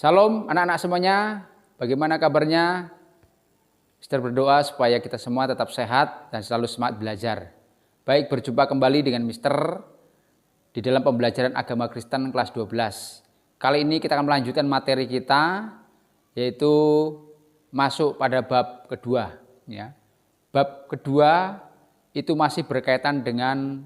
Salam anak-anak semuanya, bagaimana kabarnya? Mister berdoa supaya kita semua tetap sehat dan selalu semangat belajar. Baik, berjumpa kembali dengan Mister di dalam pembelajaran agama Kristen kelas 12. Kali ini kita akan melanjutkan materi kita, yaitu masuk pada bab kedua. Ya. Bab kedua itu masih berkaitan dengan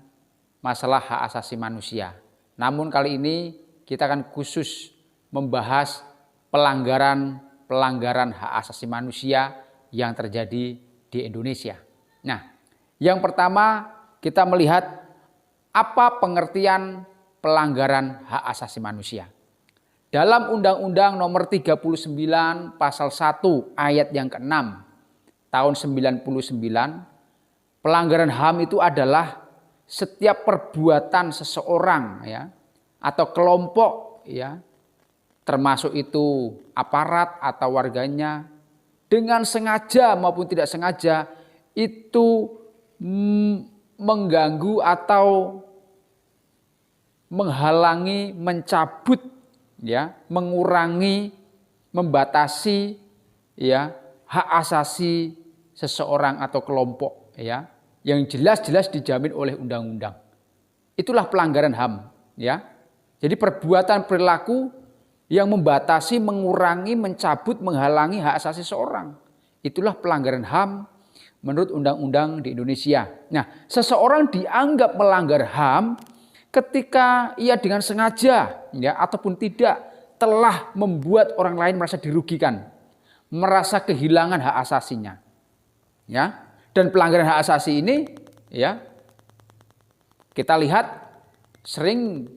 masalah hak asasi manusia. Namun kali ini kita akan khusus membahas pelanggaran hak asasi manusia yang terjadi di Indonesia. Nah, yang pertama kita melihat apa pengertian pelanggaran hak asasi manusia. Dalam Undang-Undang Nomor 39 Pasal 1 Ayat yang ke-6 tahun 99, pelanggaran HAM itu adalah setiap perbuatan seseorang ya atau kelompok ya, termasuk itu aparat atau warganya, dengan sengaja maupun tidak sengaja itu mengganggu atau menghalangi, mencabut ya, mengurangi, membatasi ya hak asasi seseorang atau kelompok ya yang jelas-jelas dijamin oleh undang-undang. Itulah pelanggaran HAM ya. Jadi perbuatan perilaku yang membatasi, mengurangi, mencabut, menghalangi hak asasi seseorang. Itulah pelanggaran HAM menurut undang-undang di Indonesia. Nah, seseorang dianggap melanggar HAM ketika ia dengan sengaja ya ataupun tidak telah membuat orang lain merasa dirugikan, merasa kehilangan hak asasinya. Ya. Dan pelanggaran hak asasi ini ya kita lihat sering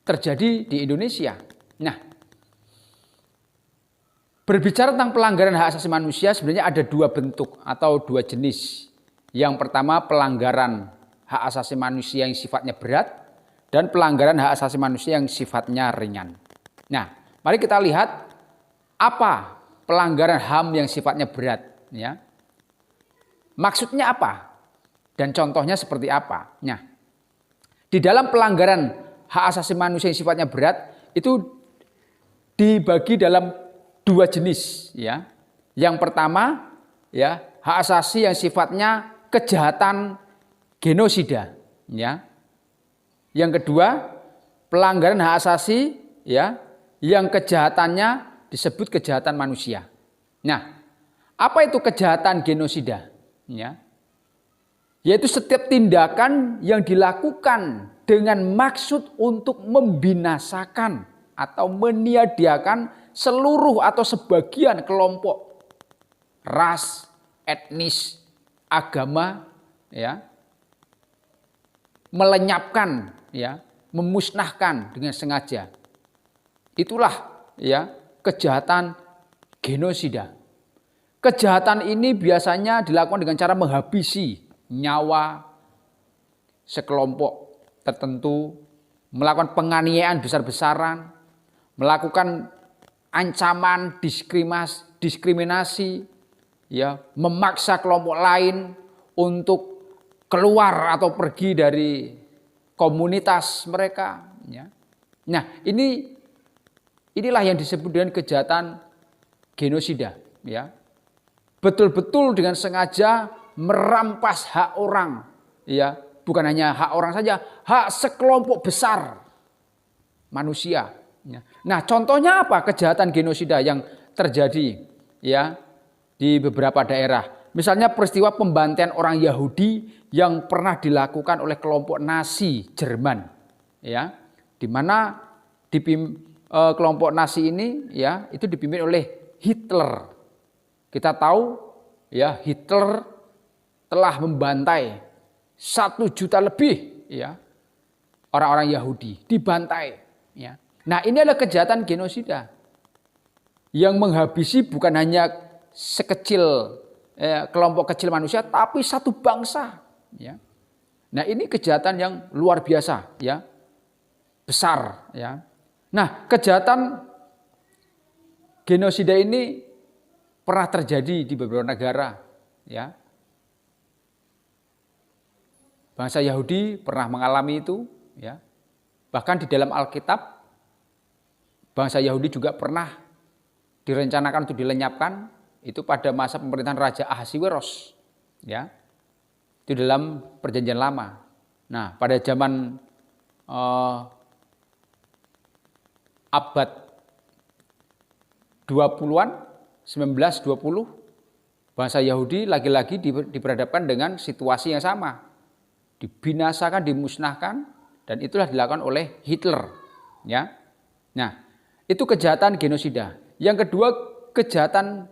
terjadi di Indonesia. Nah, berbicara tentang pelanggaran hak asasi manusia sebenarnya ada dua bentuk atau dua jenis. Yang pertama pelanggaran hak asasi manusia yang sifatnya berat dan pelanggaran hak asasi manusia yang sifatnya ringan. Nah, mari kita lihat apa pelanggaran HAM yang sifatnya berat. Ya. Maksudnya apa? Dan contohnya seperti apa? Nah, di dalam pelanggaran hak asasi manusia yang sifatnya berat itu dibagi dalam dua jenis ya. Yang pertama ya, hak asasi yang sifatnya kejahatan genosida ya. Yang kedua, pelanggaran hak asasi ya yang kejahatannya disebut kejahatan manusia. Nah, apa itu kejahatan genosida ya? Yaitu setiap tindakan yang dilakukan dengan maksud untuk membinasakan atau meniadakan seluruh atau sebagian kelompok, ras, etnis, agama, ya, melenyapkan, ya, memusnahkan dengan sengaja. Itulah ya kejahatan genosida. Kejahatan ini biasanya dilakukan dengan cara menghabisi nyawa sekelompok tertentu, melakukan penganiayaan besar-besaran, melakukan ancaman, diskriminasi, ya, memaksa kelompok lain untuk keluar atau pergi dari komunitas mereka. Ya. Nah, inilah yang disebut dengan kejahatan genosida. Ya. Betul-betul dengan sengaja merampas hak orang. Ya. Bukan hanya hak orang saja, hak sekelompok besar manusia. Nah, contohnya apa kejahatan genosida yang terjadi ya di beberapa daerah? Misalnya peristiwa pembantaian orang Yahudi yang pernah dilakukan oleh kelompok Nazi Jerman, ya, di mana kelompok Nazi ini ya itu dipimpin oleh Hitler. Kita tahu ya Hitler telah membantai 1 juta lebih ya orang-orang Yahudi, dibantai. Ya. Nah, ini adalah kejahatan genosida yang menghabisi bukan hanya kelompok kecil manusia, tapi satu bangsa. Ya. Nah, ini kejahatan yang luar biasa, ya, besar. Ya. Nah, kejahatan genosida ini pernah terjadi di beberapa negara. Ya. Bangsa Yahudi pernah mengalami itu. Ya. Bahkan di dalam Alkitab, bangsa Yahudi juga pernah direncanakan untuk dilenyapkan itu pada masa pemerintahan Raja Ahasiweros, ya. Itu dalam Perjanjian Lama. Nah, pada zaman abad 20-an, 1920, bangsa Yahudi lagi-lagi diperhadapkan dengan situasi yang sama. Dibinasakan, dimusnahkan, dan itulah dilakukan oleh Hitler, ya. Nah, itu kejahatan genosida. Yang kedua, kejahatan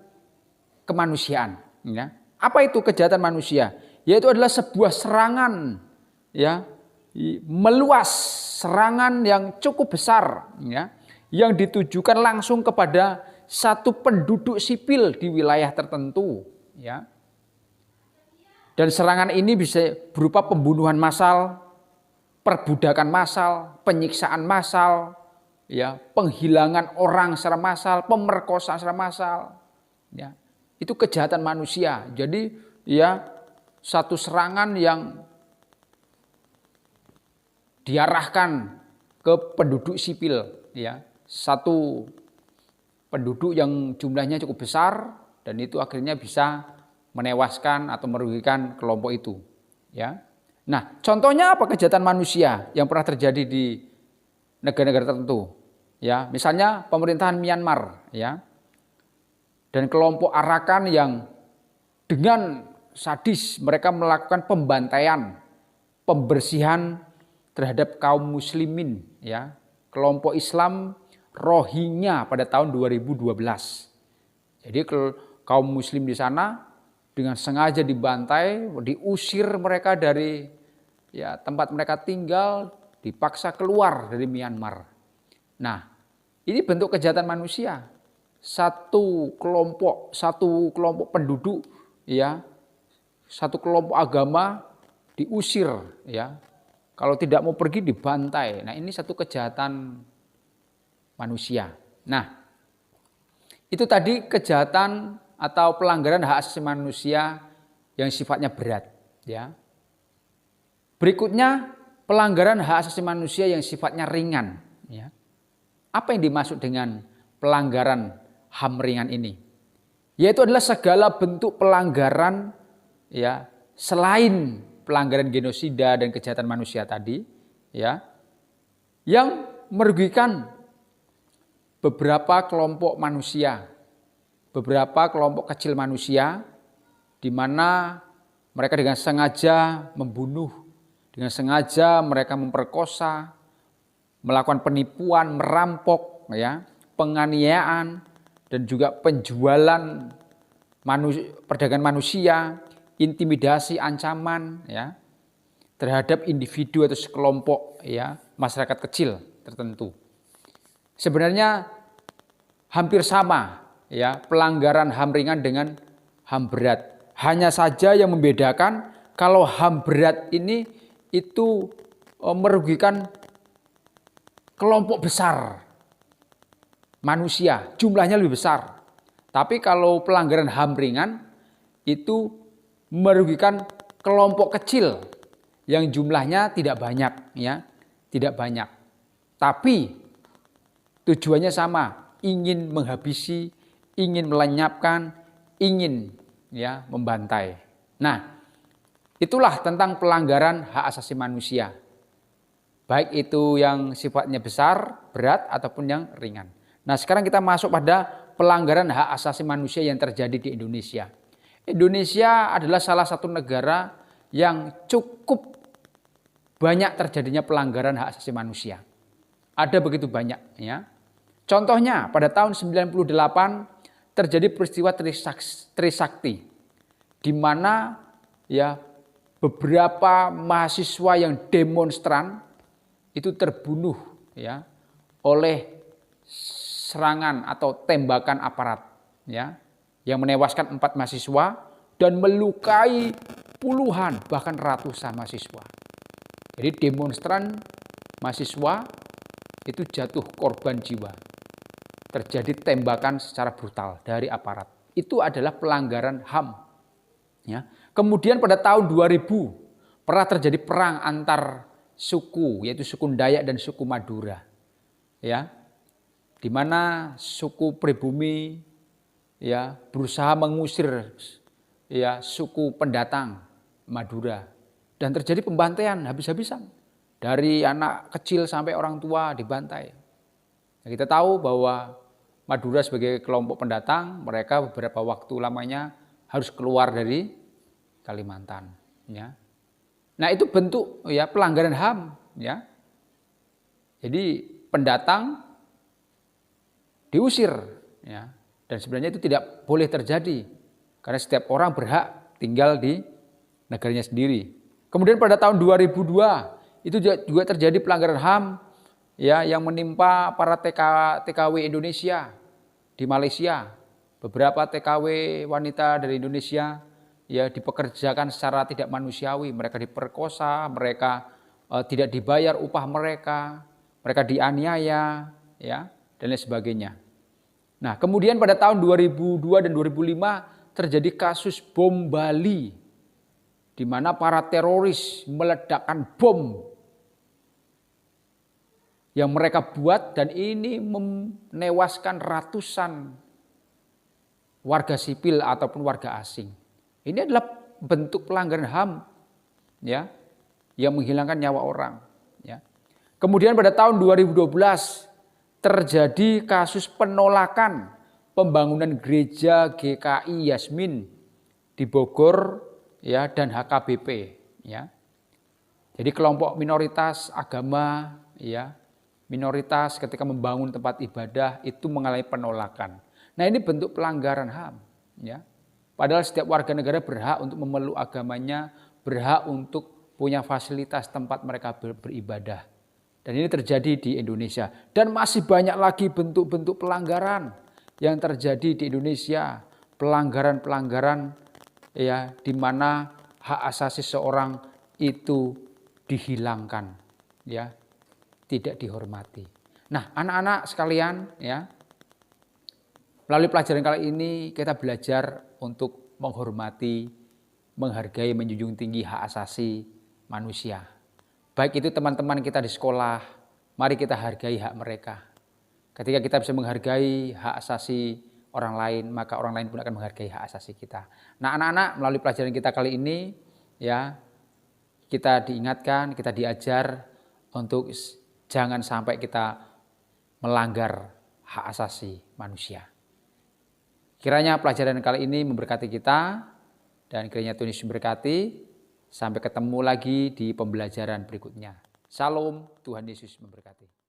kemanusiaan, ya. Apa itu kejahatan manusia? Yaitu adalah sebuah serangan, ya, meluas, serangan yang cukup besar, ya, yang ditujukan langsung kepada satu penduduk sipil di wilayah tertentu, ya. Dan serangan ini bisa berupa pembunuhan massal, perbudakan massal, penyiksaan massal, ya, penghilangan orang secara massal, pemerkosaan secara massal, ya. Itu kejahatan manusia. Jadi, ya, satu serangan yang diarahkan ke penduduk sipil, ya. Satu penduduk yang jumlahnya cukup besar dan itu akhirnya bisa menewaskan atau merugikan kelompok itu, ya. Nah, contohnya apa kejahatan manusia yang pernah terjadi di negara-negara tertentu? Ya, misalnya pemerintahan Myanmar, ya. Dan kelompok Arakan yang dengan sadis mereka melakukan pembantaian, pembersihan terhadap kaum muslimin, ya. Kelompok Islam Rohingya pada tahun 2012. Jadi kaum muslim di sana dengan sengaja dibantai, diusir mereka dari, ya, tempat mereka tinggal, dipaksa keluar dari Myanmar. Nah, ini bentuk kejahatan manusia. Satu kelompok penduduk, ya, satu kelompok agama diusir, ya. Kalau tidak mau pergi dibantai. Nah, ini satu kejahatan manusia. Nah, itu tadi kejahatan atau pelanggaran hak asasi manusia yang sifatnya berat, ya. Berikutnya pelanggaran hak asasi manusia yang sifatnya ringan, ya. Apa yang dimaksud dengan pelanggaran HAM ringan ini? Yaitu adalah segala bentuk pelanggaran, ya, selain pelanggaran genosida dan kejahatan manusia tadi, ya, yang merugikan beberapa kelompok manusia, beberapa kelompok kecil manusia, di mana mereka dengan sengaja membunuh, dengan sengaja mereka memperkosa, melakukan penipuan, merampok, ya, penganiayaan, dan juga penjualan perdagangan manusia, intimidasi, ancaman, ya, terhadap individu atau sekelompok, ya, masyarakat kecil tertentu. Sebenarnya hampir sama, ya, pelanggaran HAM ringan dengan HAM berat. Hanya saja yang membedakan kalau HAM berat ini itu merugikan kelompok besar manusia, jumlahnya lebih besar. Tapi kalau pelanggaran HAM ringan itu merugikan kelompok kecil yang jumlahnya tidak banyak, ya, tidak banyak. Tapi tujuannya sama, ingin menghabisi, ingin melenyapkan, ingin, ya, membantai. Nah, itulah tentang pelanggaran hak asasi manusia. Baik itu yang sifatnya besar, berat, ataupun yang ringan. Nah, sekarang kita masuk pada pelanggaran hak asasi manusia yang terjadi di Indonesia. Indonesia adalah salah satu negara yang cukup banyak terjadinya pelanggaran hak asasi manusia. Ada begitu banyak, ya. Contohnya pada tahun 98 terjadi peristiwa Trisakti, di mana, ya, beberapa mahasiswa yang demonstran itu terbunuh, ya, oleh serangan atau tembakan aparat, ya, yang menewaskan 4 mahasiswa dan melukai puluhan bahkan ratusan mahasiswa. Jadi demonstran mahasiswa itu jatuh korban jiwa. Terjadi tembakan secara brutal dari aparat. Itu adalah pelanggaran HAM. Ya. Kemudian pada tahun 2000 pernah terjadi perang antar suku, yaitu suku Dayak dan suku Madura. Ya. di mana suku pribumi ya berusaha mengusir ya suku pendatang Madura dan terjadi pembantaian habis-habisan dari anak kecil sampai orang tua dibantai. Nah, kita tahu bahwa Madura sebagai kelompok pendatang, mereka beberapa waktu lamanya harus keluar dari Kalimantan. Ya. Nah itu bentuk ya pelanggaran HAM. Ya. Jadi pendatang diusir. Ya. Dan sebenarnya itu tidak boleh terjadi. Karena setiap orang berhak tinggal di negaranya sendiri. Kemudian pada tahun 2002 itu juga terjadi pelanggaran HAM ya, yang menimpa para TKW Indonesia di Malaysia. Beberapa TKW wanita dari Indonesia ya dipekerjakan secara tidak manusiawi, mereka diperkosa, mereka tidak dibayar upah mereka dianiaya ya dan lain sebagainya. Nah, kemudian pada tahun 2002 dan 2005 terjadi kasus bom Bali di mana para teroris meledakkan bom yang mereka buat dan ini menewaskan ratusan warga sipil ataupun warga asing. Ini adalah bentuk pelanggaran HAM ya, yang menghilangkan nyawa orang. Ya. Kemudian pada tahun 2012 terjadi kasus penolakan pembangunan gereja GKI Yasmin di Bogor ya dan HKBP. Ya. Jadi kelompok minoritas agama ya, minoritas ketika membangun tempat ibadah itu mengalami penolakan. Nah ini bentuk pelanggaran HAM. Ya. Padahal setiap warga negara berhak untuk memeluk agamanya, berhak untuk punya fasilitas tempat mereka beribadah. Dan ini terjadi di Indonesia. Dan masih banyak lagi bentuk-bentuk pelanggaran yang terjadi di Indonesia. Pelanggaran-pelanggaran ya, di mana hak asasi seorang itu dihilangkan, ya, tidak dihormati. Nah, anak-anak sekalian, ya, melalui pelajaran kali ini kita belajar untuk menghormati, menghargai, menjunjung tinggi hak asasi manusia. Baik itu teman-teman kita di sekolah, mari kita hargai hak mereka. Ketika kita bisa menghargai hak asasi orang lain, maka orang lain pun akan menghargai hak asasi kita. Nah, anak-anak, melalui pelajaran kita kali ini, ya, kita diingatkan, kita diajar untuk jangan sampai kita melanggar hak asasi manusia. Kiranya pelajaran kali ini memberkati kita dan kiranya Tuhan Yesus memberkati. Sampai ketemu lagi di pembelajaran berikutnya. Salam, Tuhan Yesus memberkati.